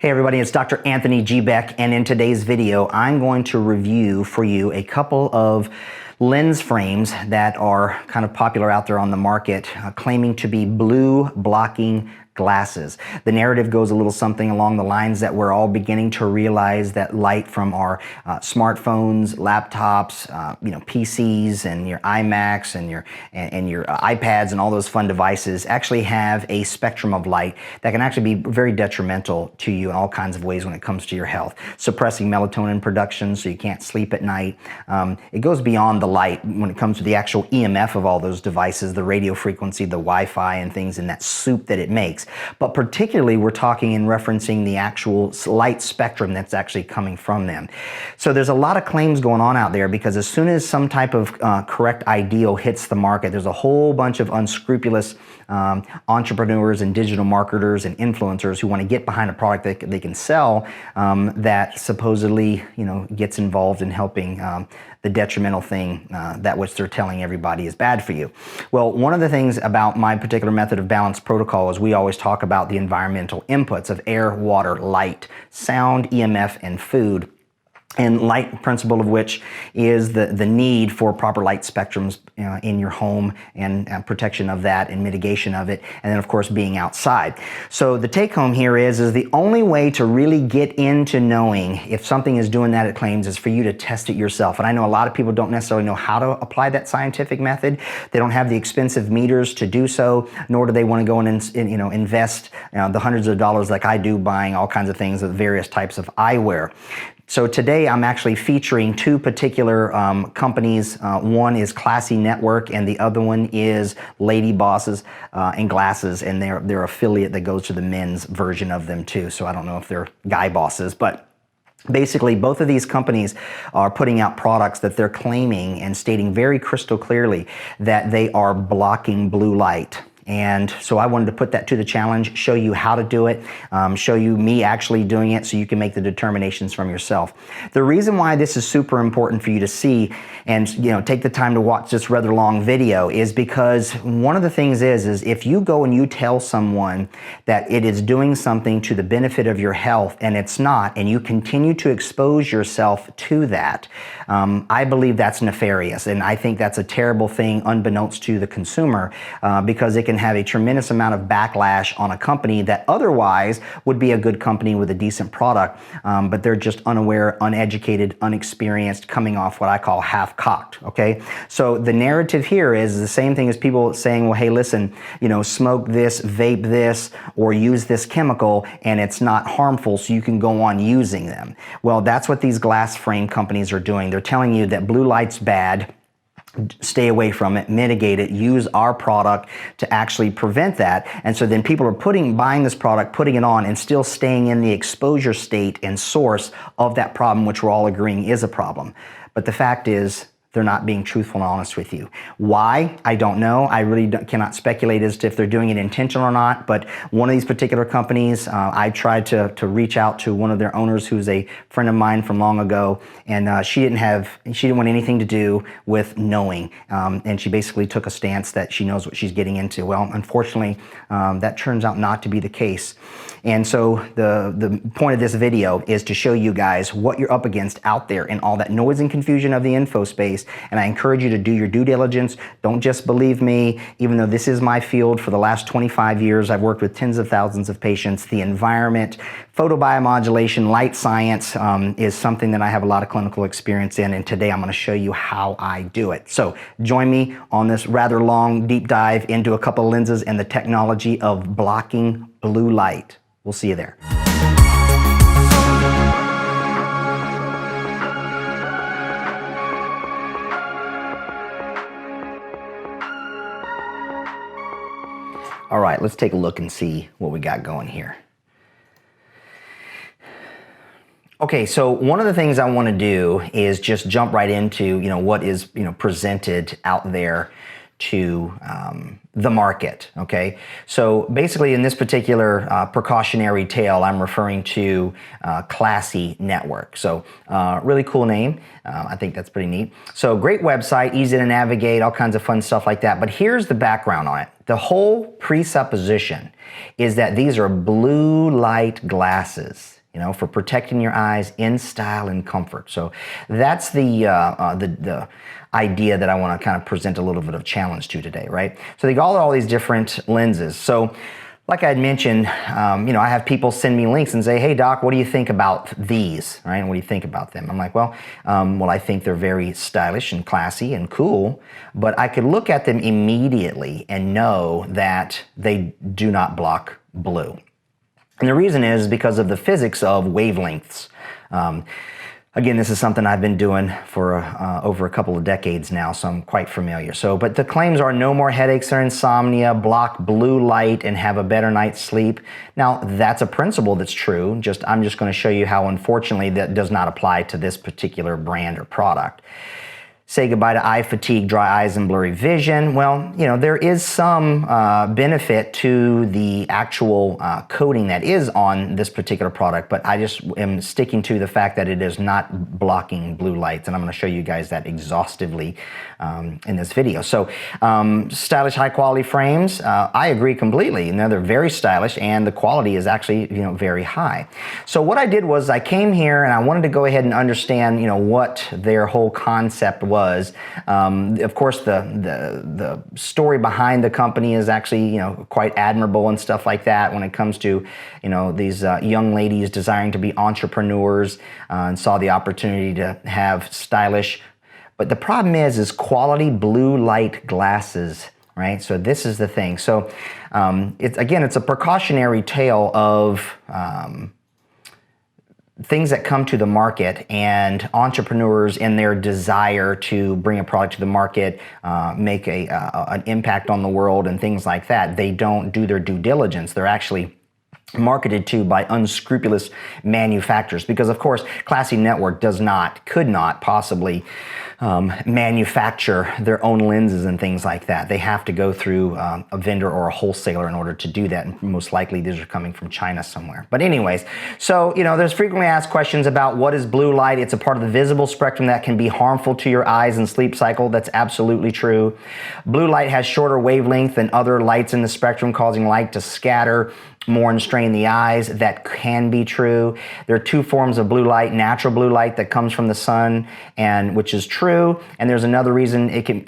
Hey everybody, it's Dr. Anthony G. Beck, and in today's video, I'm going to review for you a couple of lens frames that are kind of popular out there on the market, claiming to be blue blocking glasses. The narrative goes a little something along the lines that we're all beginning to realize that light from our smartphones, laptops, PCs, and your iMacs and your iPads and all those fun devices actually have a spectrum of light that can actually be very detrimental to you in all kinds of ways when it comes to your health, suppressing melatonin production so you can't sleep at night. It goes beyond the light when it comes to the actual EMF of all those devices, the radio frequency, the Wi-Fi, and things in that soup that it makes. But particularly, we're talking and referencing the actual light spectrum that's actually coming from them. So there's a lot of claims going on out there because as soon as some type of correct ideal hits the market, there's a whole bunch of unscrupulous entrepreneurs and digital marketers and influencers who want to get behind a product that they can sell that supposedly, gets involved in helping the detrimental thing that which they're telling everybody is bad for you. Well, one of the things about my particular method of balanced protocol is we always talk about the environmental inputs of air, water, light, sound, EMF, and food. And light principle of which is the need for proper light spectrums in your home and protection of that and mitigation of it, and then of course being outside. So the take home here is the only way to really get into knowing if something is doing that it claims is for you to test it yourself. And I know a lot of people don't necessarily know how to apply that scientific method. They don't have the expensive meters to do so, nor do they want to go and invest the hundreds of dollars like I do buying all kinds of things with various types of eyewear. So today I'm actually featuring two particular companies. One is Klassy Network and the other one is Lady Bosses and Glasses, and they're affiliate that goes to the men's version of them too. So I don't know if they're guy bosses, but basically, both of these companies are putting out products that they're claiming and stating very crystal clearly that they are blocking blue light. And so I wanted to put that to the challenge, show you how to do it, show you me actually doing it so you can make the determinations from yourself. The reason why this is super important for you to see and take the time to watch this rather long video is because one of the things is if you go and you tell someone that it is doing something to the benefit of your health and it's not, and you continue to expose yourself to that, I believe that's nefarious, and I think that's a terrible thing unbeknownst to the consumer because it can have a tremendous amount of backlash on a company that otherwise would be a good company with a decent product, but they're just unaware, uneducated, unexperienced, coming off what I call half-cocked, okay? So the narrative here is the same thing as people saying, well, hey, listen, smoke this, vape this, or use this chemical, and it's not harmful, so you can go on using them. Well, that's what these glass frame companies are doing. They're telling you that blue light's bad, stay away from it, mitigate it, use our product to actually prevent that. And so then people are buying this product, putting it on, and still staying in the exposure state and source of that problem, which we're all agreeing is a problem. But the fact is, they're not being truthful and honest with you. Why? I don't know. I really cannot speculate as to if they're doing it intentional or not, but one of these particular companies, I tried to reach out to one of their owners who's a friend of mine from long ago, and she didn't want anything to do with knowing, and she basically took a stance that she knows what she's getting into. Well, unfortunately, that turns out not to be the case. And so the point of this video is to show you guys what you're up against out there in all that noise and confusion of the info space. And I encourage you to do your due diligence. Don't just believe me, even though this is my field for the last 25 years. I've worked with tens of thousands of patients. The environment, photobiomodulation, light science is something that I have a lot of clinical experience in. And today I'm going to show you how I do it. So join me on this rather long deep dive into a couple of lenses and the technology of blocking blue light. We'll see you there. All right, let's take a look and see what we got going here. Okay, so one of the things I want to do is just jump right into what is presented out there to the market, okay? So basically in this particular precautionary tale, I'm referring to Klassy Network. So really cool name. I think that's pretty neat. So great website, easy to navigate, all kinds of fun stuff like that. But here's the background on it. The whole presupposition is that these are blue light glasses, you know, for protecting your eyes in style and comfort. So that's the idea that I want to kind of present a little bit of challenge to today, right? So they got all these different lenses. So like I had mentioned, you know, I have people send me links and say, hey doc, what do you think about these, right? What do you think about them? I'm like, well, I think they're very stylish and classy and cool, but I could look at them immediately and know that they do not block blue. And the reason is because of the physics of wavelengths. Again, this is something I've been doing for over a couple of decades now, so I'm quite familiar. But the claims are no more headaches or insomnia, block blue light, and have a better night's sleep. Now, that's a principle that's true. I'm just going to show you how, unfortunately, that does not apply to this particular brand or product. Say goodbye to eye fatigue, dry eyes, and blurry vision. Well, you know, there is some benefit to the actual coating that is on this particular product, but I just am sticking to the fact that it is not blocking blue lights, and I'm going to show you guys that exhaustively in this video. So, stylish, high-quality frames, I agree completely. You know, they're very stylish, and the quality is actually, you know, very high. So what I did was I came here, and I wanted to go ahead and understand, you know, what their whole concept was. Of course, the story behind the company is actually, you know, quite admirable and stuff like that when it comes to, you know, these young ladies desiring to be entrepreneurs and saw the opportunity to have stylish. But the problem is quality blue light glasses, right? So this is the thing. So it's a precautionary tale of things that come to the market, and entrepreneurs in their desire to bring a product to the market, make an impact on the world and things like that. They don't do their due diligence. They're actually marketed to by unscrupulous manufacturers, because of course Klassy Network could not possibly manufacture their own lenses and things like that. They have to go through a vendor or a wholesaler in order to do that, and most likely these are coming from China somewhere. But anyways, so you know, there's frequently asked questions about what is blue light. It's a part of the visible spectrum that can be harmful to your eyes and sleep cycle. That's absolutely true. Blue light has shorter wavelength than other lights in the spectrum, causing light to scatter more and strain the eyes. That can be true. There are two forms of blue light: natural blue light that comes from the sun, and which is true. And there's another reason it can,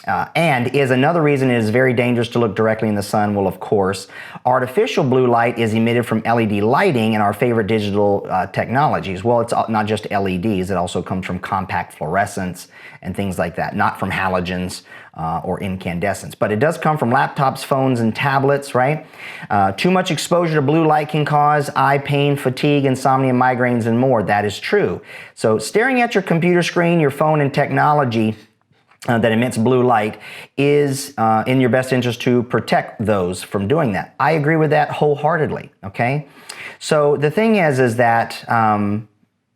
another reason it is very dangerous to look directly in the sun. Well, of course, artificial blue light is emitted from LED lighting and our favorite digital technologies. Well, it's not just LEDs. It also comes from compact fluorescence and things like that, not from halogens or incandescents. But it does come from laptops, phones, and tablets, right? Too much exposure to blue light can cause eye pain, fatigue, insomnia, migraines, and more. That is true. So staring at your computer screen, your phone, and technology that emits blue light is in your best interest to protect those from doing that. I agree with that wholeheartedly, okay? So the thing is that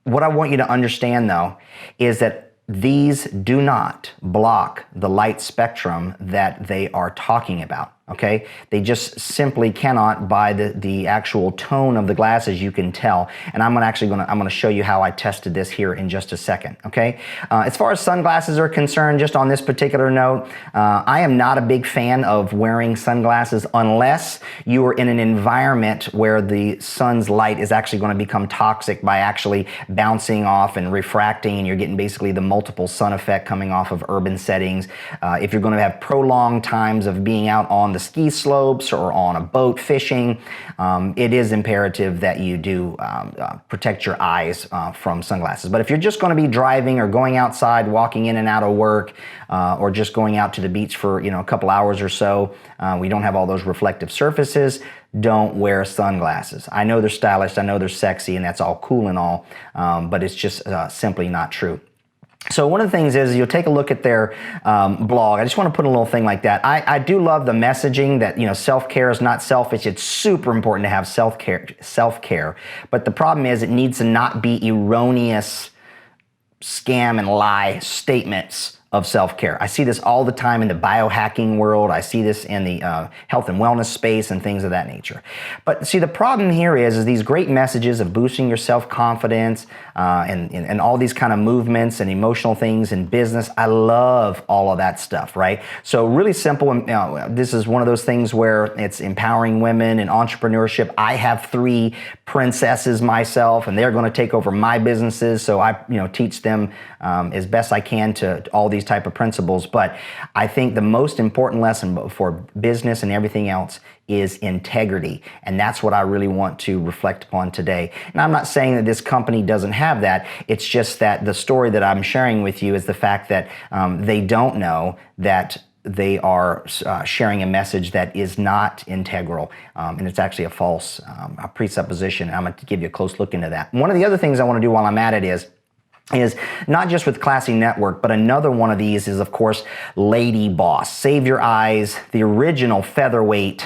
what I want you to understand, though, is that these do not block the light spectrum that they are talking about, okay? They just simply cannot. By the actual tone of the glasses, you can tell. And I'm gonna show you how I tested this here in just a second, okay? As far as sunglasses are concerned, just on this particular note, I am not a big fan of wearing sunglasses unless you are in an environment where the sun's light is actually going to become toxic by actually bouncing off and refracting, and you're getting basically the multiple sun effect coming off of urban settings. If you're going to have prolonged times of being out on the ski slopes or on a boat fishing, it is imperative that you do protect your eyes from sunglasses. But if you're just going to be driving or going outside, walking in and out of work, or just going out to the beach for, you know, a couple hours or so, we don't have all those reflective surfaces, don't wear sunglasses. I know they're stylish, I know they're sexy, and that's all cool and all, but it's just simply not true. So one of the things is you'll take a look at their blog. I just want to put a little thing like that. I do love the messaging that, you know, self-care is not selfish. It's super important to have self-care. But the problem is it needs to not be erroneous scam and lie statements of self-care. I see this all the time in the biohacking world. I see this in the health and wellness space and things of that nature. But see, the problem here is these great messages of boosting your self-confidence and all these kind of movements and emotional things in business. I love all of that stuff, right? So really simple. This is one of those things where it's empowering women and entrepreneurship. I have 3 princesses myself, and they're going to take over my businesses. So I, teach them as best I can to all these type of principles. But I think the most important lesson for business and everything else is integrity. And that's what I really want to reflect upon today. And I'm not saying that this company doesn't have that. It's just that the story that I'm sharing with you is the fact that they don't know that they are sharing a message that is not integral, and it's actually a false a presupposition. I'm going to give you a close look into that. One of the other things I want to do while I'm at it is not just with Klassy Network, but another one of these is, of course, Lady Boss. Save your eyes, the original featherweight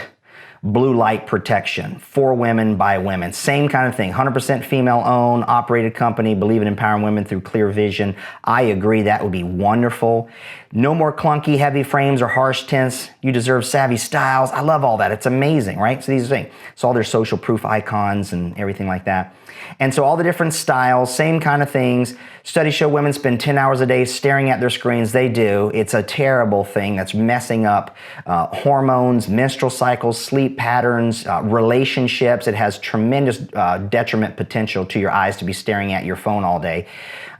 blue light protection for women by women. Same kind of thing, 100% female owned, operated company, believe in empowering women through clear vision. I agree, that would be wonderful. No more clunky, heavy frames or harsh tints. You deserve savvy styles. I love all that. It's amazing, right? So these are things. It's all their social proof icons and everything like that. And so all the different styles, same kind of things. Studies show women spend 10 hours a day staring at their screens. They do. It's a terrible thing that's messing up hormones, menstrual cycles, sleep patterns, relationships. It has tremendous detriment potential to your eyes to be staring at your phone all day.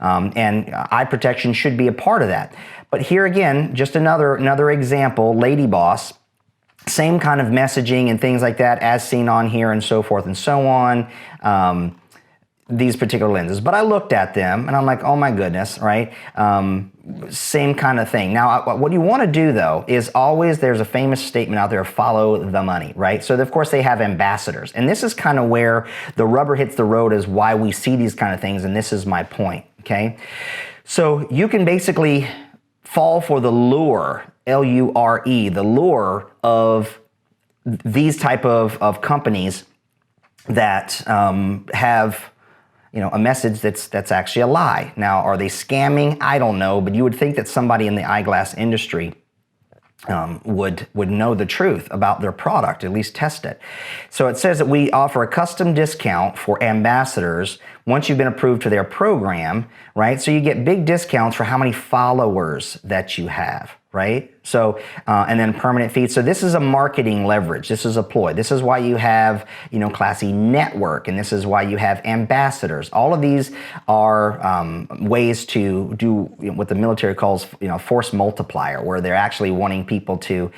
And eye protection should be a part of that. But here again, just another example, Lady Boss. Same kind of messaging and things like that as seen on here and so forth and so on. These particular lenses. But I looked at them and I'm like, oh my goodness, right? Same kind of thing. Now, what you want to do though is always, there's a famous statement out there, follow the money, right? So of course they have ambassadors. And this is kind of where the rubber hits the road, is why we see these kind of things. And this is my point, okay? So you can basically fall for the lure, L-U-R-E, the lure of these type of companies that have a message that's actually a lie. Now, are they scamming? I don't know, but you would think that somebody in the eyeglass industry would know the truth about their product, at least test it. So it says that we offer a custom discount for ambassadors once you've been approved to their program, right? So you get big discounts for how many followers that you have, right? So, and then permanent feeds. So this is a marketing leverage. This is a ploy. This is why you have, Klassy Network, and this is why you have ambassadors. All of these are ways to do what the military calls, force multiplier, where they're actually wanting people to,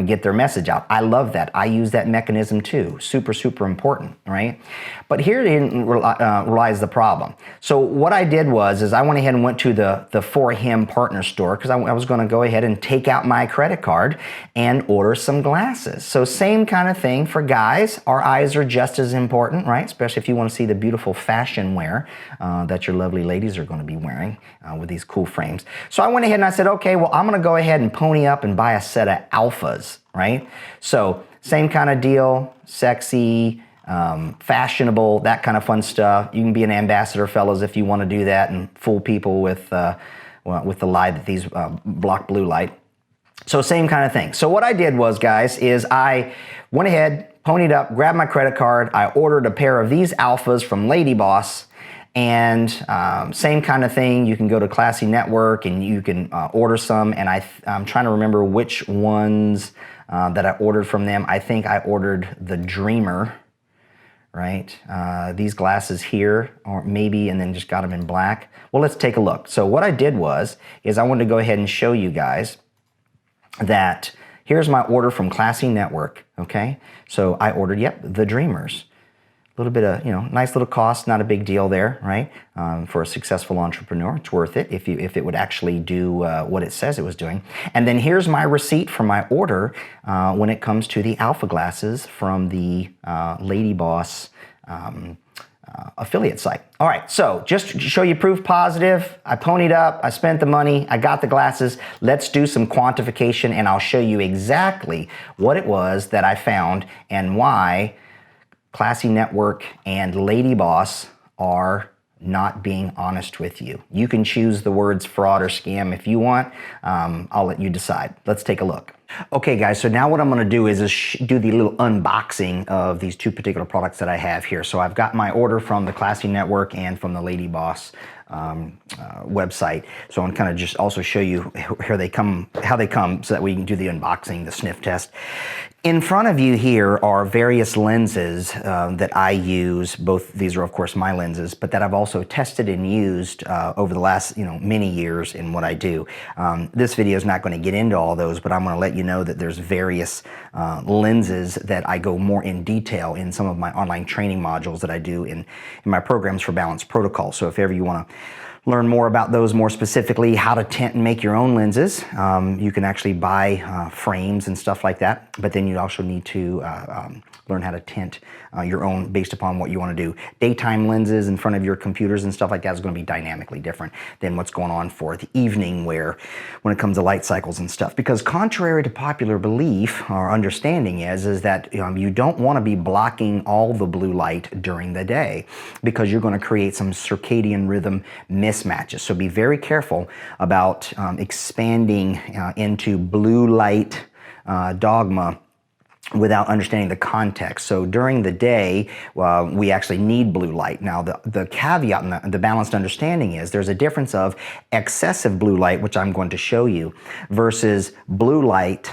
get their message out. I love that. I use that mechanism too. Super, super important, right? But herein relies the problem. So what I did is I went ahead and went to the For Him partner store, because I was going to go ahead and take out my credit card and order some glasses. So same kind of thing for guys. Our eyes are just as important, right? Especially if you want to see the beautiful fashion wear that your lovely ladies are going to be wearing with these cool frames. So I went ahead and I said, okay, well, I'm going to go ahead and pony up and buy a set of alphas, right? So same kind of deal, sexy, fashionable, that kind of fun stuff. You can be an ambassador, fellas, if you want to do that and fool people with the lie that these block blue light. So same kind of thing. So what I did guys, is I went ahead, ponied up, grabbed my credit card. I ordered a pair of these alphas from Lady Boss, and same kind of thing. You can go to Klassy Network and you can order some. And I'm trying to remember which ones that I ordered from them. I think I ordered the Dreamer, right? These glasses here, or maybe, and then just got them in black. Well, let's take a look. So what I did is I wanted to go ahead and show you guys that here's my order from Klassy Network, okay? So I ordered, the Dreamers. A little bit of, nice little cost, not a big deal there, right? For a successful entrepreneur, it's worth it if it would actually do what it says it was doing. And then here's my receipt for my order when it comes to the alpha glasses from the Lady Boss affiliate site. All right, so just to show you proof positive, I ponied up, I spent the money, I got the glasses. Let's do some quantification and I'll show you exactly what it was that I found and why Klassy Network and Lady Boss are not being honest with you. You can choose the words fraud or scam if you want. I'll let you decide. Let's take a look. Okay guys, so now what I'm going to do is do the little unboxing of these two particular products that I have here. So I've got my order from the Klassy network and from the Lady Boss website. So I'm kind of just also show you how they come so that we can do the unboxing, the sniff test. In front of you here are various lenses that I use. Both these are of course my lenses, but that I've also tested and used over the last many years in what I do. This video is not going to get into all those, but I'm going to let you know that there's various lenses that I go more in detail in some of my online training modules that I do in my programs for Balance Protocol. So if ever you want to learn more about those more specifically, how to tint and make your own lenses. You can actually buy frames and stuff like that, but then you also need to learn how to tint your own based upon what you want to do. Daytime lenses in front of your computers and stuff like that is going to be dynamically different than what's going on for the evening wear when it comes to light cycles and stuff. Because contrary to popular belief or understanding is that you don't want to be blocking all the blue light during the day, because you're going to create some circadian rhythm mismatches. So be very careful about expanding into blue light dogma without understanding the context. So during the day, we actually need blue light. Now, the caveat and the balanced understanding is there's a difference of excessive blue light, which I'm going to show you, versus blue light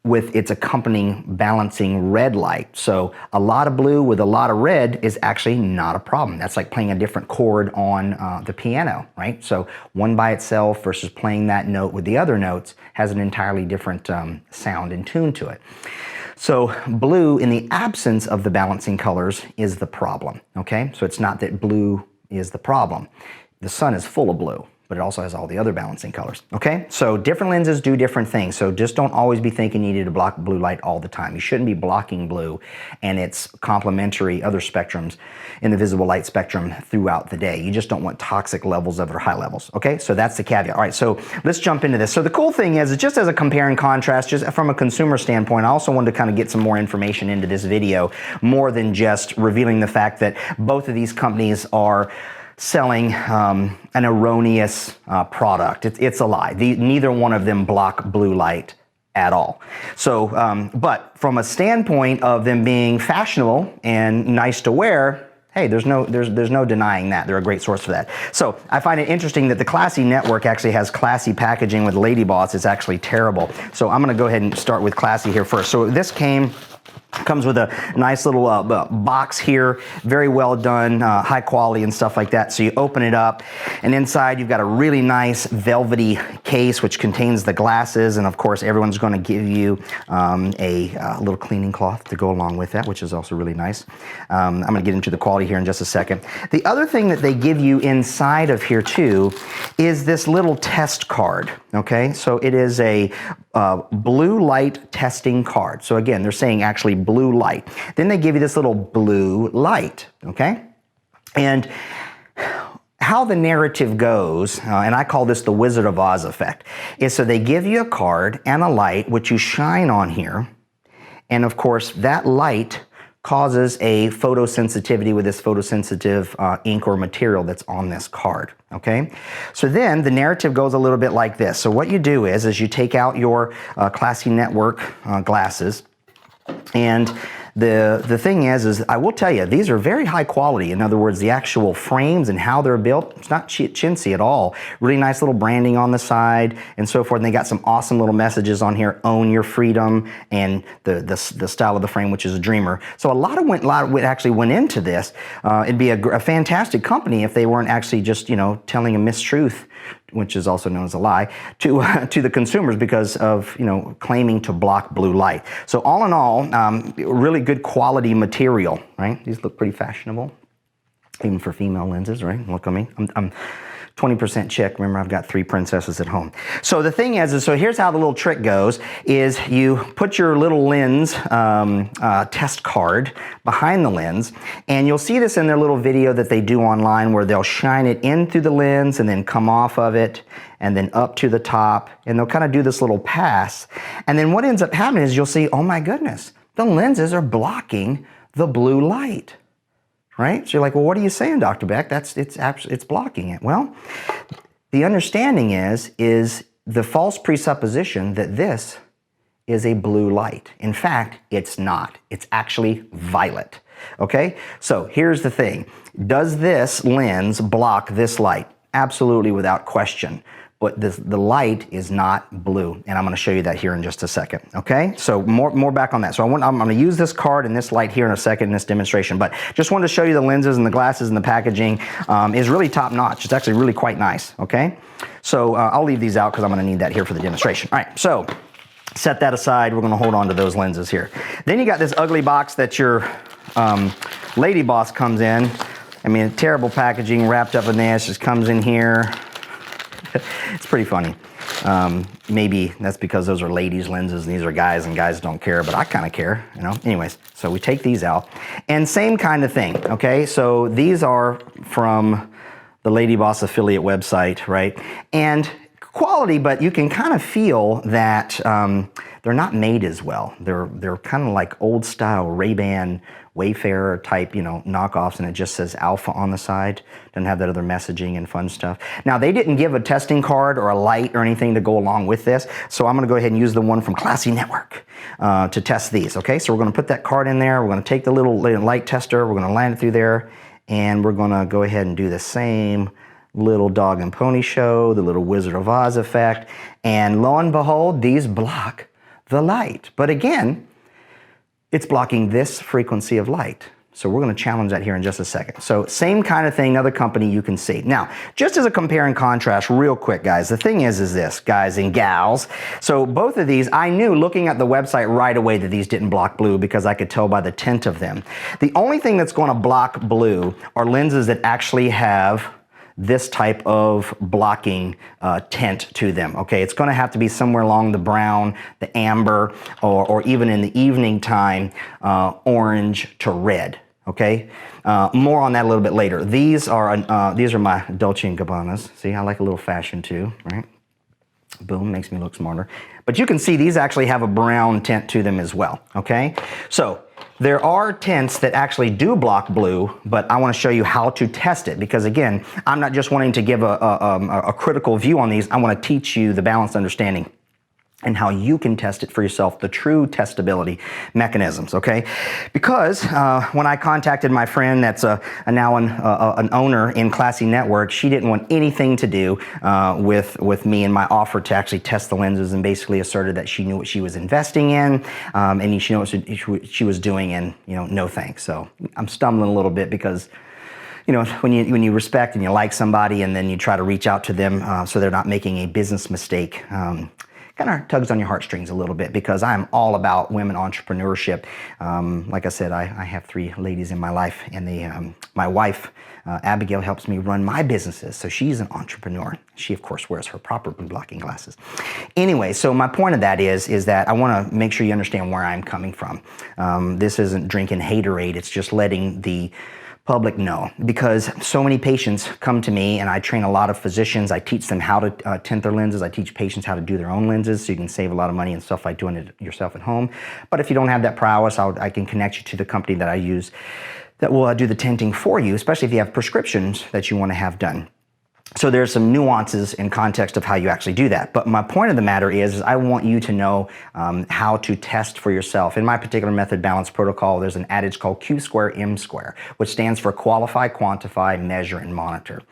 with its accompanying balancing red light. So a lot of blue with a lot of red is actually not a problem. That's like playing a different chord on the piano, right? So one by itself versus playing that note with the other notes has an entirely different sound and tune to it. So blue, in the absence of the balancing colors, is the problem, okay? So it's not that blue is the problem. The sun is full of blue, but it also has all the other balancing colors, okay? So different lenses do different things, so just don't always be thinking you need to block blue light all the time. You shouldn't be blocking blue and its complementary other spectrums in the visible light spectrum throughout the day. You just don't want toxic levels of it or high levels, okay? So that's the caveat. All right, so let's jump into this. So the cool thing is, just as a compare and contrast, just from a consumer standpoint, I also wanted to kind of get some more information into this video, more than just revealing the fact that both of these companies are selling an erroneous product. It's a lie. Neither one of them block blue light at all. So, but from a standpoint of them being fashionable and nice to wear, hey, there's no denying that. They're a great source for that. So I find it interesting that the Klassy network actually has Klassy packaging with Lady Boss. It's actually terrible. So I'm going to go ahead and start with Klassy here first. So this comes with a nice little box here, very well done, high quality and stuff like that. So you open it up, and inside you've got a really nice velvety case which contains the glasses, and of course everyone's going to give you a little cleaning cloth to go along with that, which is also really nice. I'm going to get into the quality here in just a second. The other thing that they give you inside of here too is this little test card, okay? So it is a blue light testing card. So again, they're saying actually blue light. Then they give you this little blue light, okay? And how the narrative goes, and I call this the Wizard of Oz effect, is so they give you a card and a light which you shine on here, and of course that light causes a photosensitivity with this photosensitive ink or material that's on this card, okay? So then the narrative goes a little bit like this. So what you do is you take out your Klassy network glasses, and the thing is I will tell you, these are very high quality. In other words, the actual frames and how they're built, it's not chintzy at all. Really nice little branding on the side and so forth. And they got some awesome little messages on here, own your freedom, and the style of the frame, which is a dreamer. So a lot actually went into this. It'd be a fantastic company if they weren't actually just, telling a mistruth, which is also known as a lie, to the consumers because of, claiming to block blue light. So all in all, really good quality material, right? These look pretty fashionable, even for female lenses, right? Look at me. I'm 20% chick. Remember, I've got 3 princesses at home. So the thing is so here's how the little trick goes, is you put your little lens test card behind the lens, and you'll see this in their little video that they do online where they'll shine it in through the lens and then come off of it and then up to the top, and they'll kind of do this little pass. And then what ends up happening is you'll see, oh my goodness, the lenses are blocking the blue light. right? So you're like, well, what are you saying, Dr. Beck? It's blocking it. Well, the understanding is the false presupposition that this is a blue light. In fact, it's not. It's actually violet. Okay? So here's the thing. Does this lens block this light? Absolutely, without question. But the light is not blue, and I'm going to show you that here in just a second. Okay, so more back on that. So I'm going to use this card and this light here in a second in this demonstration, but just wanted to show you the lenses and the glasses and the packaging is really top notch. It's actually really quite nice. Okay, so I'll leave these out because I'm going to need that here for the demonstration. All right, so set that aside. We're going to hold on to those lenses here. Then you got this ugly box that your lady boss comes in. I mean, terrible packaging wrapped up in this. Just comes in here. It's pretty funny. Maybe that's because those are ladies' lenses and these are guys, and guys don't care, but I kind of care, you know. Anyways, so we take these out, and same kind of thing. Okay, so these are from the Lady Boss affiliate website, right? And quality, but you can kind of feel that they're not made as well. They're kind of like old style Ray-Ban Wayfarer type, you know, knockoffs, and it just says Alpha on the side. Doesn't have that other messaging and fun stuff. Now, they didn't give a testing card or a light or anything to go along with this, so I'm going to go ahead and use the one from Klassy Network to test these. Okay, so we're going to put that card in there. We're going to take the little light tester. We're going to land it through there, and we're going to go ahead and do the same little dog and pony show, the little Wizard of Oz effect, and lo and behold, these block the light. But again, it's blocking this frequency of light. So we're going to challenge that here in just a second. So same kind of thing, another company you can see. Now, just as a compare and contrast real quick, guys, the thing is this, guys and gals. So both of these, I knew looking at the website right away that these didn't block blue because I could tell by the tint of them. The only thing that's going to block blue are lenses that actually have this type of blocking tint to them. Okay, it's going to have to be somewhere along the brown, the amber, or even in the evening time, orange to red. Okay, more on that a little bit later. These are my Dolce & Gabbanas. See, I like a little fashion too, right? Boom, makes me look smarter. But you can see these actually have a brown tint to them as well. Okay, so there are tints that actually do block blue, but I want to show you how to test it because, again, I'm not just wanting to give a critical view on these. I want to teach you the balanced understanding and how you can test it for yourself, the true testability mechanisms, okay? Because when I contacted my friend that's now an owner in Klassy Network, she didn't want anything to do with me and my offer to actually test the lenses, and basically asserted that she knew what she was investing in and she knew what she was doing, and, you know, no thanks. So I'm stumbling a little bit because, you know, when you respect and you like somebody and then you try to reach out to them so they're not making a business mistake, kind of tugs on your heartstrings a little bit, because I'm all about women entrepreneurship. Like I said, I have 3 ladies in my life, and my wife, Abigail, helps me run my businesses. So she's an entrepreneur. She, of course, wears her proper blue blocking glasses. Anyway, so my point of that is that I want to make sure you understand where I'm coming from. This isn't drinking haterade. It's just letting the public know, because so many patients come to me, and I train a lot of physicians. I teach them how to tint their lenses. I teach patients how to do their own lenses, so you can save a lot of money and stuff by doing it yourself at home. But if you don't have that prowess, I can connect you to the company that I use that will do the tinting for you, especially if you have prescriptions that you want to have done. So there's some nuances in context of how you actually do that. But my point of the matter is I want you to know how to test for yourself. In my particular method balance protocol, there's an adage called Q square M square, which stands for qualify, quantify, measure, and monitor.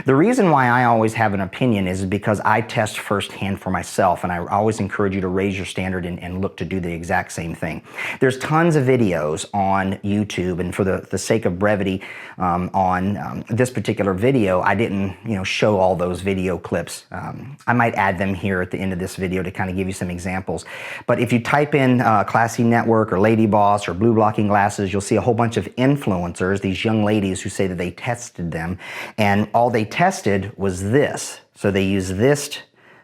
The reason why I always have an opinion is because I test firsthand for myself, and I always encourage you to raise your standard and look to do the exact same thing. There's tons of videos on YouTube, and for the sake of brevity on this particular video, I didn't, show all those video clips. I might add them here at the end of this video to kind of give you some examples. But if you type in Klassy Network or Lady Boss or blue blocking glasses, you'll see a whole bunch of influencers, these young ladies who say that they tested them, and all they tested was this. So they use this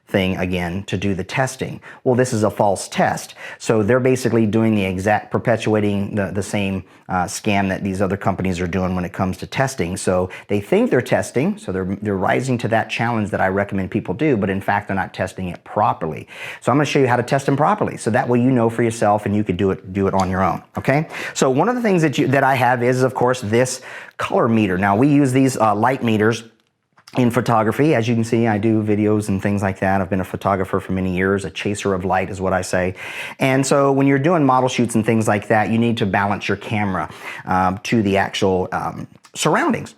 thing again to do the testing. Well, this is a false test. So they're basically doing the exact, perpetuating the same scam that these other companies are doing when it comes to testing. So they think they're testing, so they're rising to that challenge that I recommend people do, but in fact they're not testing it properly. So I'm going to show you how to test them properly, so that way you know for yourself and you could do it on your own. Okay. So one of the things that I have is, of course, this color meter. Now we use these light meters in photography. As you can see, I do videos and things like that. I've been a photographer for many years. A chaser of light is what I say. And so when you're doing model shoots and things like that, you need to balance your camera to the actual surroundings.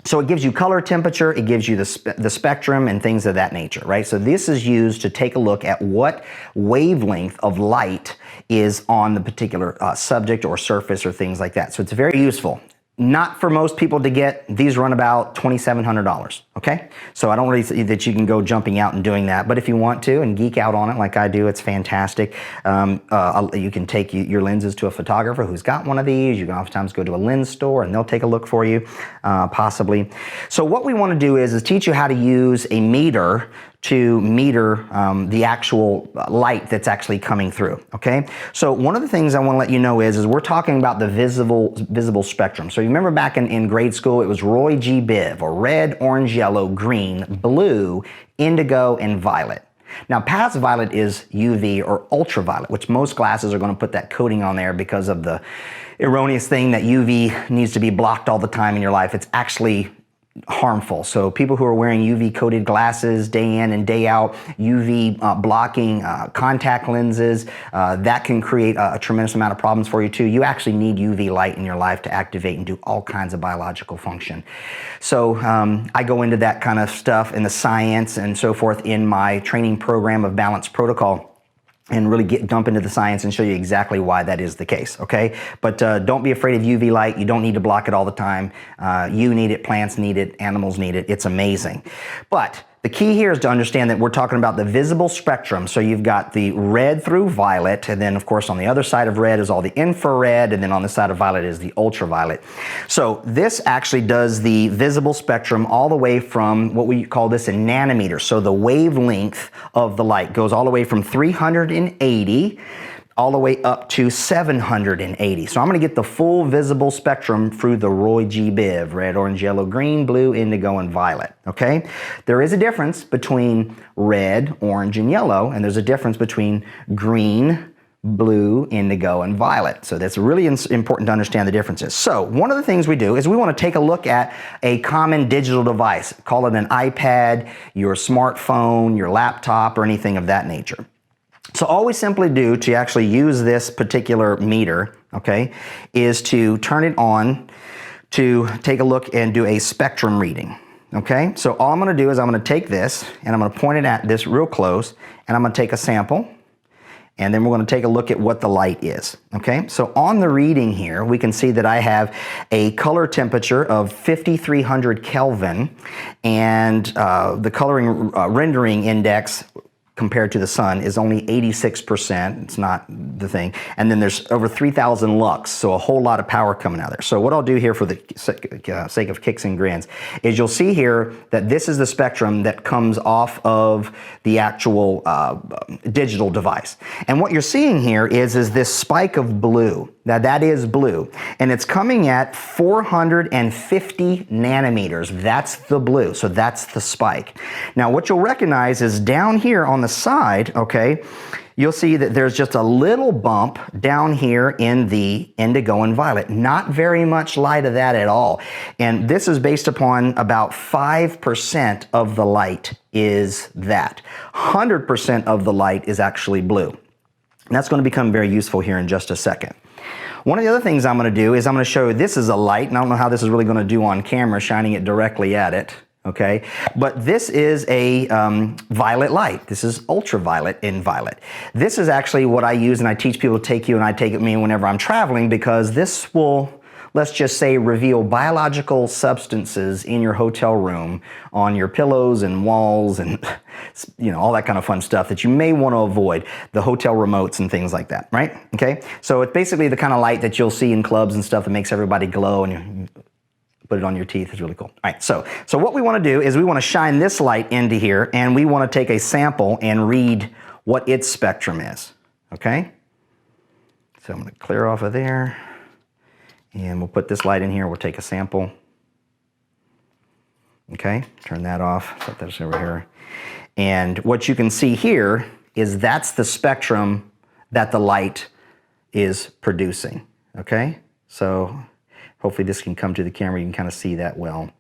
So it gives you color temperature, it gives you the spectrum and things of that nature, right? So this is used to take a look at what wavelength of light is on the particular subject or surface or things like that. So it's very useful. Not for most people to get. These run about $2,700, okay? So I don't really see that you can go jumping out and doing that, but if you want to and geek out on it like I do, it's fantastic. You can take your lenses to a photographer who's got one of these. You can oftentimes go to a lens store and they'll take a look for you, possibly. So what we want to do is teach you how to use a meter to meter the actual light that's actually coming through, okay? So one of the things I want to let you know is we're talking about the visible spectrum. So you remember back in grade school, it was Roy G. Biv, or red, orange, yellow, green, blue, indigo, and violet. Now, past violet is UV or ultraviolet, which most glasses are going to put that coating on there because of the erroneous thing that UV needs to be blocked all the time in your life. It's actually harmful. So people who are wearing UV coated glasses day in and day out, UV blocking contact lenses, that can create a tremendous amount of problems for you too. You actually need UV light in your life to activate and do all kinds of biological function. So I go into that kind of stuff in the science and so forth in my training program of Balance Protocol, and really dump into the science and show you exactly why that is the case, okay? But don't be afraid of UV light. You don't need to block it all the time. You need it, plants need it, animals need it. It's amazing. But the key here is to understand that we're talking about the visible spectrum. So you've got the red through violet, and then of course on the other side of red is all the infrared, and then on the side of violet is the ultraviolet. So this actually does the visible spectrum all the way from what we call this in nanometers. So the wavelength of the light goes all the way from 380 all the way up to 780. So I'm going to get the full visible spectrum through the Roy G. Biv, red, orange, yellow, green, blue, indigo, and violet, okay? There is a difference between red, orange, and yellow, and there's a difference between green, blue, indigo, and violet. So that's really important to understand the differences. So one of the things we do is we want to take a look at a common digital device. Call it an iPad, your smartphone, your laptop, or anything of that nature. So all we simply do to actually use this particular meter, okay, is to turn it on to take a look and do a spectrum reading, okay? So all I'm going to do is I'm going to take this and I'm going to point it at this real close, and I'm going to take a sample, and then we're going to take a look at what the light is, okay? So on the reading here, we can see that I have a color temperature of 5300 Kelvin, and the coloring rendering index compared to the sun is only 86%. It's not the thing. And then there's over 3,000 lux, so a whole lot of power coming out of there. So what I'll do here for the sake of kicks and grins is you'll see here that this is the spectrum that comes off of the actual digital device. And what you're seeing here is this spike of blue. Now that is blue, and it's coming at 450 nanometers. That's the blue, so that's the spike. Now what you'll recognize is down here on the side, okay, you'll see that there's just a little bump down here in the indigo and violet. Not very much light of that at all. And this is based upon about 5% of the light is that. 100% of the light is actually blue. And that's going to become very useful here in just a second. One of the other things I'm going to do is I'm going to show you this is a light, and I don't know how this is really going to do on camera, shining it directly at it, okay? But this is a violet light. This is ultraviolet in violet. This is actually what I use, and I teach people to take you, and I take it me whenever I'm traveling, because this will, let's just say, reveal biological substances in your hotel room, on your pillows and walls and, you know, all that kind of fun stuff that you may want to avoid, the hotel remotes and things like that, right? Okay, so it's basically the kind of light that you'll see in clubs and stuff that makes everybody glow, and you put it on your teeth. It's really cool. All right, so what we want to do is we want to shine this light into here, and we want to take a sample and read what its spectrum is, okay? So I'm going to clear off of there, and we'll put this light in here. We'll take a sample. Okay, turn that off, put this over here. And what you can see here is that's the spectrum that the light is producing, okay? So hopefully this can come to the camera, you can kind of see that well.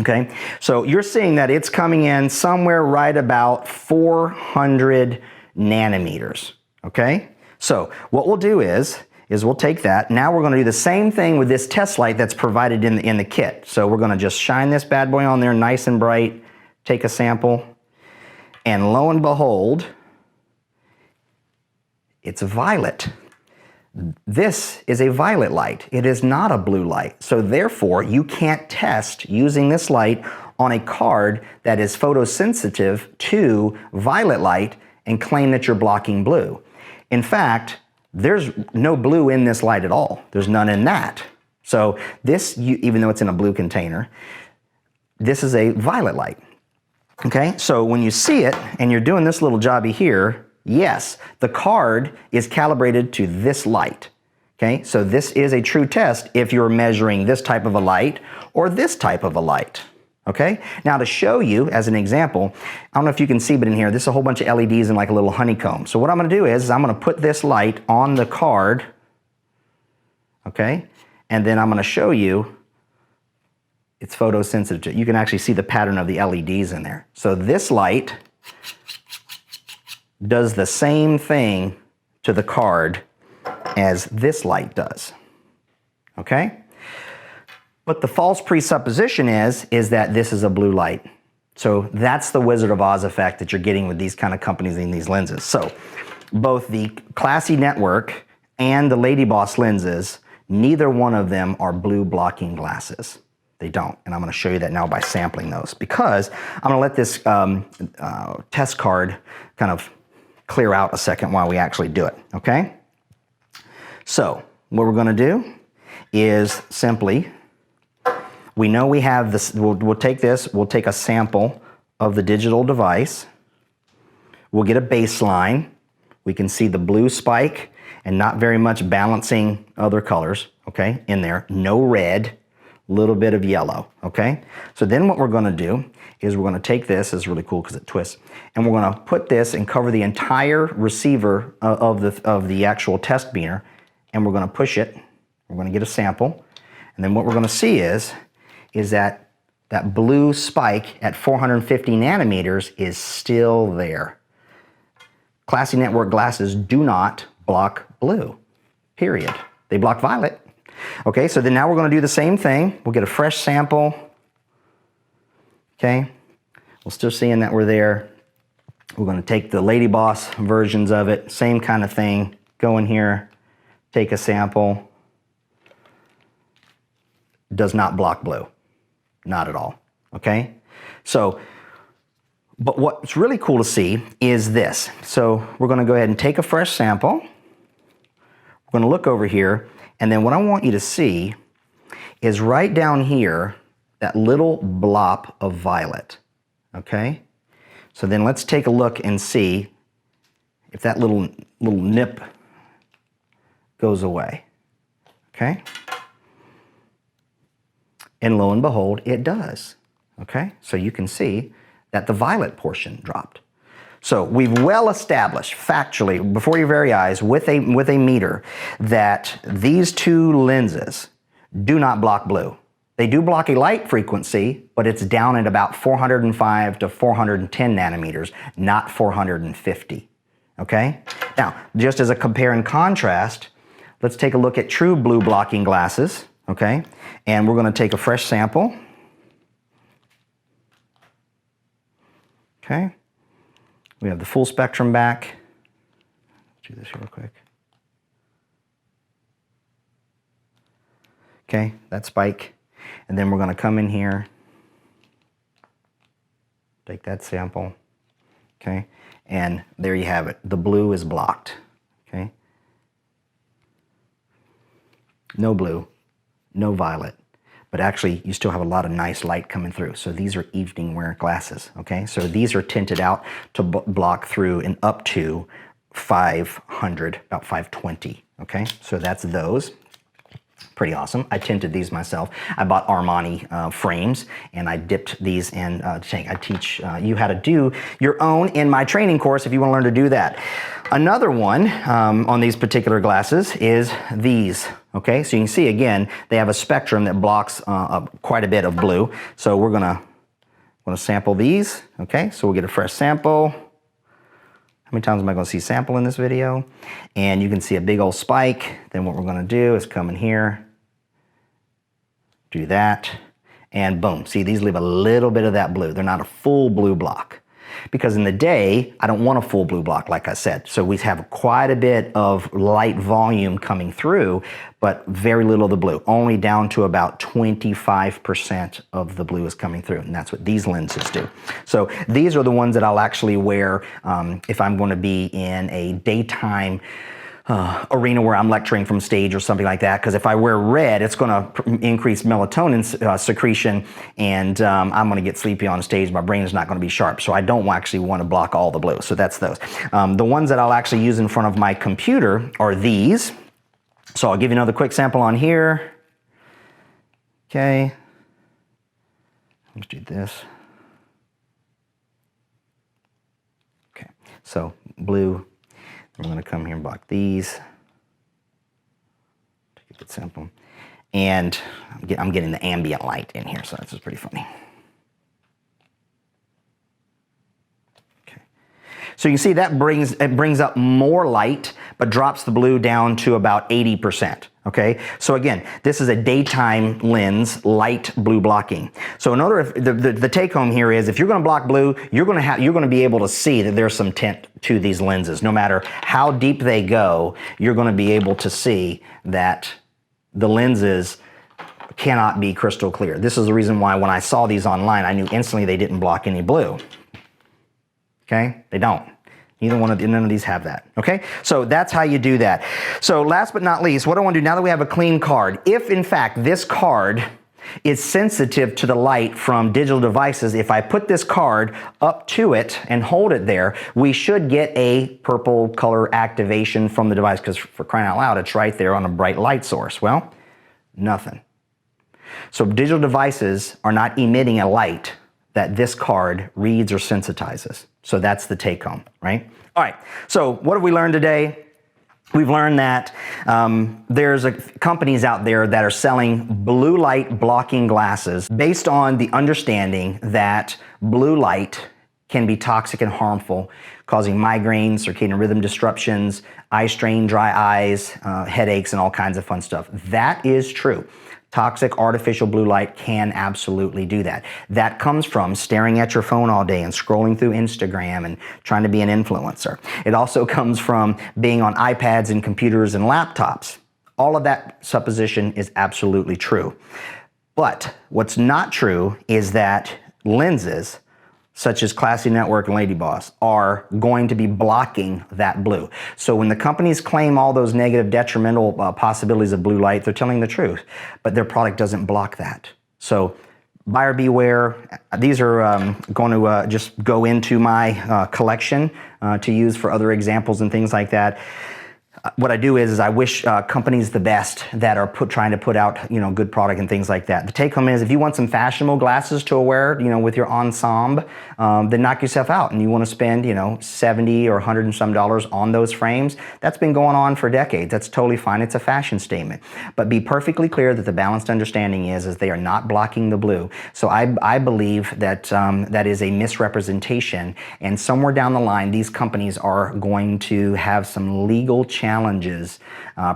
Okay, so you're seeing that it's coming in somewhere right about 400 nanometers, okay? So what we'll do is we'll take that. Now we're going to do the same thing with this test light that's provided in the kit. So we're going to just shine this bad boy on there nice and bright, take a sample, and lo and behold, it's violet. This is a violet light. It is not a blue light. So therefore, you can't test using this light on a card that is photosensitive to violet light and claim that you're blocking blue. In fact, there's no blue in this light at all. There's none in that. So this, even though it's in a blue container, this is a violet light. Okay, so when you see it and you're doing this little jobby here, yes, the card is calibrated to this light. Okay, so this is a true test if you're measuring this type of a light or this type of a light. Okay, now to show you as an example, I don't know if you can see, but in here, this is a whole bunch of LEDs in like a little honeycomb. So what I'm going to do is I'm going to put this light on the card, okay, and then I'm going to show you it's photosensitive. You can actually see the pattern of the LEDs in there. So this light does the same thing to the card as this light does, okay? But the false presupposition is that this is a blue light. So that's the Wizard of Oz effect that you're getting with these kind of companies in these lenses. So both the Klassy network and the Lady Boss lenses, neither one of them are blue blocking glasses. They don't. And I'm going to show you that now by sampling those, because I'm going to let this test card kind of clear out a second while we actually do it, okay? So what we're going to do is simply, we know we have this, we'll take this, we'll take a sample of the digital device, we'll get a baseline, we can see the blue spike and not very much balancing other colors, okay, in there, no red, little bit of yellow, okay? So then what we're gonna do is we're gonna take this, it's really cool because it twists, and we're gonna put this and cover the entire receiver of the actual test beaner, and we're gonna push it, we're gonna get a sample, and then what we're gonna see is that blue spike at 450 nanometers is still there. Klassy network glasses do not block blue, period. They block violet. Okay, so then now we're going to do the same thing. We'll get a fresh sample. Okay, we're still seeing that we're there. We're going to take the Lady Boss versions of it, same kind of thing. Go in here, take a sample. Does not block blue. Not at all, okay? So, but what's really cool to see is this. So we're gonna go ahead and take a fresh sample. We're gonna look over here, and then what I want you to see is right down here, that little blop of violet, okay? So then let's take a look and see if that little nip goes away, okay? And lo and behold, it does, okay? So you can see that the violet portion dropped. So we've well established factually before your very eyes with a meter that these two lenses do not block blue. They do block a light frequency, but it's down at about 405 to 410 nanometers, not 450, okay? Now, just as a compare and contrast, let's take a look at true blue blocking glasses. Okay, and we're going to take a fresh sample. Okay, we have the full spectrum back. Let's do this real quick. Okay, that spike. And then we're going to come in here, take that sample. Okay, and there you have it. The blue is blocked. Okay, no blue. No violet. but actually you still have a lot of nice light coming through. So these are evening wear glasses, okay? So these are tinted out to block through and up to 500, about 520, okay? So that's those. Pretty awesome. I tinted these myself. I bought Armani frames and I dipped these in tank. I teach you how to do your own in my training course if you want to learn to do that. Another one on these particular glasses is these. Okay, so you can see again, they have a spectrum that blocks quite a bit of blue. So we're gonna sample these. Okay, so we'll get a fresh sample. How many times am I going to see sample in this video? And you can see a big old spike. Then what we're going to do is come in here, do that, and boom. See, these leave a little bit of that blue. They're not a full blue block. Because in the day, I don't want a full blue block, like I said. So we have quite a bit of light volume coming through, but very little of the blue. Only down to about 25% of the blue is coming through, and that's what these lenses do. So these are the ones that I'll actually wear if I'm going to be in a daytime arena where I'm lecturing from stage or something like that, because if I wear red, it's going to increase melatonin secretion, and I'm going to get sleepy on stage. My brain is not going to be sharp, so I don't actually want to block all the blue. So that's those. The ones that I'll actually use in front of my computer are these. So I'll give you another quick sample on here. Okay. Let's do this. Okay, so blue. I'm going to come here and block these. Take a good sample. And I'm getting the ambient light in here, so that's pretty funny. Okay. So you can see that brings up more light, but drops the blue down to about 80%. Okay, so again, this is a daytime lens, light blue blocking. So in order, the take home here is, if you're going to block blue, you're going to be able to see that there's some tint to these lenses. No matter how deep they go, you're going to be able to see that the lenses cannot be crystal clear. This is the reason why when I saw these online, I knew instantly they didn't block any blue. Okay, they don't. None of these have that, okay? So that's how you do that. So last but not least, what I want to do now that we have a clean card, if in fact this card is sensitive to the light from digital devices, if I put this card up to it and hold it there, we should get a purple color activation from the device, because for crying out loud, it's right there on a bright light source. Well, nothing. So digital devices are not emitting a light that this card reads or sensitizes. So that's the take home, right? All right, so what have we learned today? We've learned that there's companies out there that are selling blue light blocking glasses based on the understanding that blue light can be toxic and harmful, causing migraines, circadian rhythm disruptions, eye strain, dry eyes, headaches, and all kinds of fun stuff. That is true. Toxic artificial blue light can absolutely do that. That comes from staring at your phone all day and scrolling through Instagram and trying to be an influencer. It also comes from being on iPads and computers and laptops. All of that supposition is absolutely true. But what's not true is that lenses such as Klassy Network and Lady Boss are going to be blocking that blue. So when the companies claim all those negative detrimental possibilities of blue light, they're telling the truth, but their product doesn't block that. So buyer beware. These are going to just go into my collection to use for other examples and things like that. What I do is I wish companies the best that are trying to put out, good product and things like that. The take home is, if you want some fashionable glasses to wear, with your ensemble, then knock yourself out, and you want to spend, $70 or $100 and some on those frames. That's been going on for decades. That's totally fine. It's a fashion statement. But be perfectly clear that the balanced understanding is they are not blocking the blue. So I believe that that is a misrepresentation, and somewhere down the line, these companies are going to have some legal challenges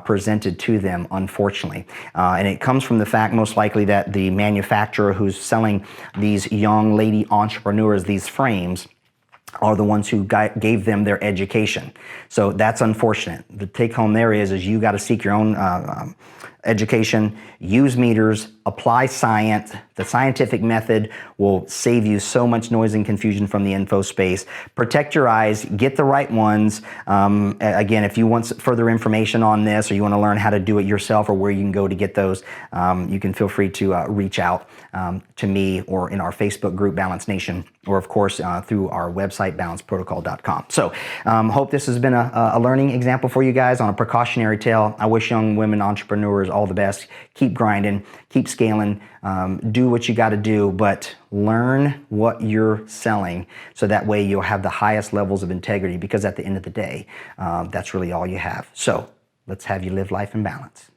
presented to them, unfortunately. And it comes from the fact, most likely, that the manufacturer who's selling these young lady entrepreneurs these frames are the ones who gave them their education. So that's unfortunate. The take home there is you got to seek your own education, use meters, apply science. The scientific method will save you so much noise and confusion from the info space. Protect your eyes, get the right ones. Again, if you want further information on this, or you want to learn how to do it yourself, or where you can go to get those, you can feel free to reach out to me, or in our Facebook group, Balance Nation, or of course through our website, balanceprotocol.com. So hope this has been a learning example for you guys on a precautionary tale. I wish young women entrepreneurs all the best. Keep grinding, keep scaling, do what you got to do, but learn what you're selling, so that way you'll have the highest levels of integrity, because at the end of the day, that's really all you have. So let's have you live life in balance.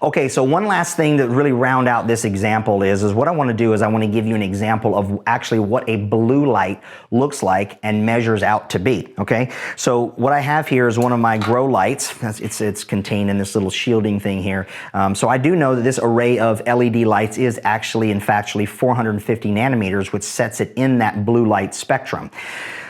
Okay, so one last thing to really round out this example is what I want to do is I want to give you an example of actually what a blue light looks like and measures out to be, okay? So what I have here is one of my grow lights. It's contained in this little shielding thing here. So I do know that this array of LED lights is actually and factually 450 nanometers, which sets it in that blue light spectrum.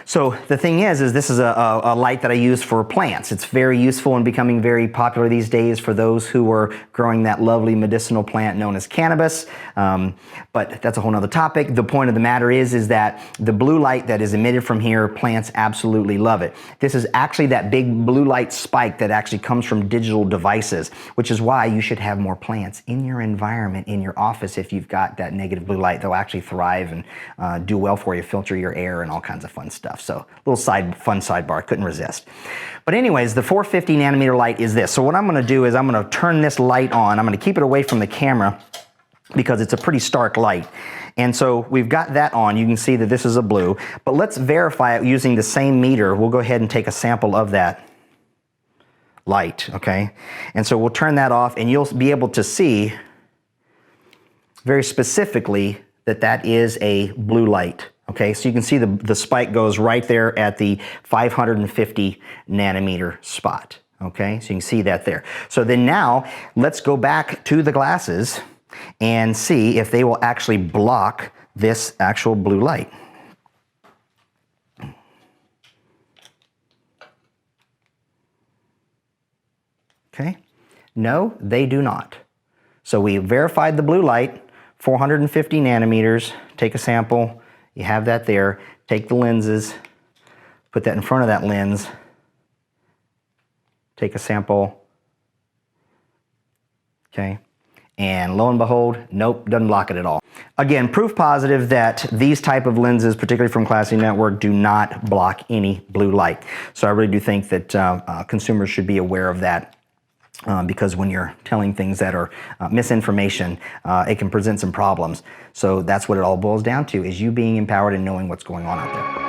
So the thing is this is a light that I use for plants. It's very useful and becoming very popular these days for those who are growing that lovely medicinal plant known as cannabis. But that's a whole nother topic. The point of the matter is that the blue light that is emitted from here, plants absolutely love it. This is actually that big blue light spike that actually comes from digital devices, which is why you should have more plants in your environment, in your office. If you've got that negative blue light, they'll actually thrive and do well for you, filter your air and all kinds of fun stuff. So a little fun sidebar, couldn't resist. But anyways, the 450 nanometer light is this. So what I'm going to do is I'm going to turn this light on. I'm going to keep it away from the camera because it's a pretty stark light. And so we've got that on. You can see that this is a blue. But let's verify it using the same meter. We'll go ahead and take a sample of that light, okay? And so we'll turn that off, and you'll be able to see very specifically that that is a blue light. Okay, so you can see the spike goes right there at the 550 nanometer spot. Okay, so you can see that there. So then now let's go back to the glasses and see if they will actually block this actual blue light. Okay, no, they do not. So we verified the blue light, 450 nanometers, take a sample. You have that there. Take the lenses, put that in front of that lens, take a sample, okay? And lo and behold, nope, doesn't block it at all. Again, proof positive that these type of lenses, particularly from Klassy Network, do not block any blue light. So I really do think that consumers should be aware of that. Because when you're telling things that are misinformation, it can present some problems. So that's what it all boils down to, is you being empowered and knowing what's going on out there.